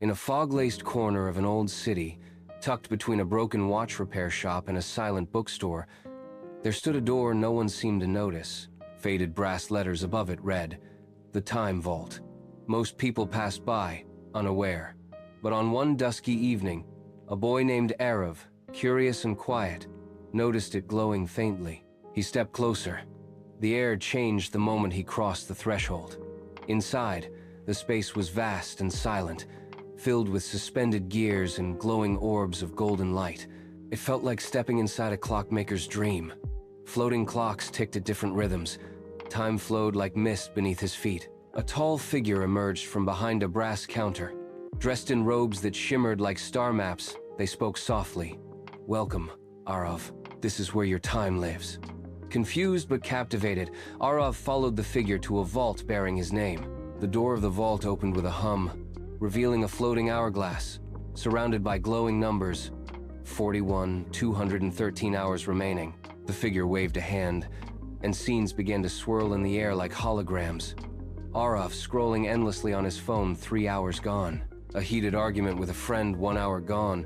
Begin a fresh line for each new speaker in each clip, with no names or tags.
In a fog-laced corner of an old city, tucked between a broken watch repair shop and a silent bookstore, there stood a door no one seemed to notice. Faded brass letters above it read, "The Time Vault." Most people passed by, unaware. But on one dusky evening, a boy named Aarav, curious and quiet, noticed it glowing faintly. He stepped closer. The air changed the moment he crossed the threshold. Inside, the space was vast and silent, filled with suspended gears and glowing orbs of golden light. It felt like stepping inside a clockmaker's dream. Floating clocks ticked at different rhythms. Time flowed like mist beneath his feet. A tall figure emerged from behind a brass counter. Dressed in robes that shimmered like star maps, they spoke softly. "Welcome, Aarav. This is where your time lives." Confused but captivated, Aarav followed the figure to a vault bearing his name. The door of the vault opened with a hum, revealing a floating hourglass, surrounded by glowing numbers. 41, 213 hours remaining. The figure waved a hand, and scenes began to swirl in the air like holograms. Aarav scrolling endlessly on his phone, 3 hours gone. A heated argument with a friend, 1 hour gone.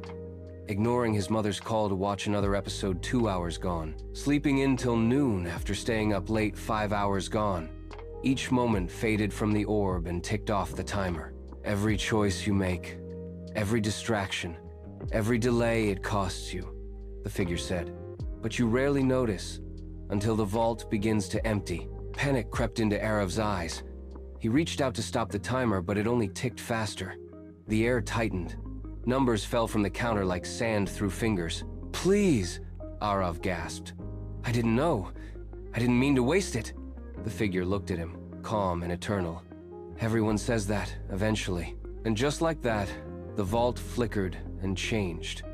Ignoring his mother's call to watch another episode, 2 hours gone. Sleeping in till noon after staying up late, 5 hours gone. Each moment faded from the orb and ticked off the timer. Every choice you make, every distraction, every delay, it costs you, the figure said. But you rarely notice until the vault begins to empty. Panic crept into Aarav's eyes. He reached out to stop the timer, but it only ticked faster. The air tightened. Numbers fell from the counter like sand through fingers. "Please," Aarav gasped. "I didn't know. I didn't mean to waste it." The figure looked at him, calm and eternal. "Everyone says that, eventually." And just like that, the vault flickered and changed.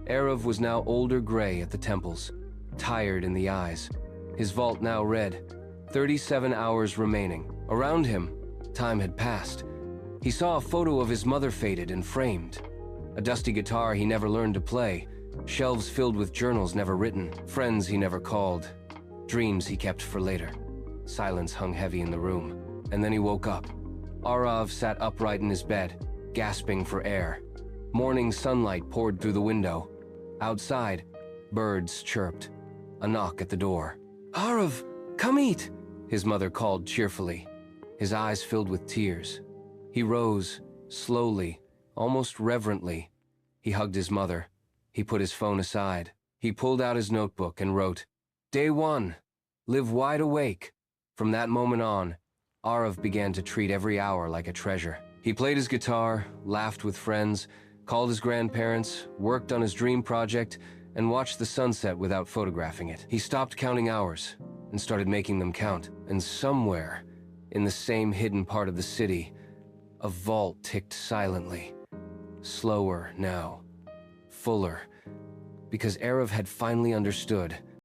Aarav was now older gray at the temples, tired in the eyes. His vault now read, 37 hours remaining. Around him, time had passed. He saw a photo of his mother faded and framed. A dusty guitar he never learned to play, shelves filled with journals never written, friends he never called, dreams he kept for later. Silence hung heavy in the room, and then he woke up. Aarav sat upright in his bed, gasping for air. Morning sunlight poured through the window. Outside, birds chirped. A knock at the door. "Aarav, come eat," his mother called cheerfully. His eyes filled with tears. He rose, slowly, almost reverently. He hugged his mother. He put his phone aside. He pulled out his notebook and wrote, "Day 1, live wide awake." From that moment on, Aarav began to treat every hour like a treasure. He played his guitar, laughed with friends, called his grandparents, worked on his dream project, and watched the sunset without photographing it. He stopped counting hours and started making them count. And somewhere, in the same hidden part of the city, a vault ticked silently. Slower now, fuller, because Aarav had finally understood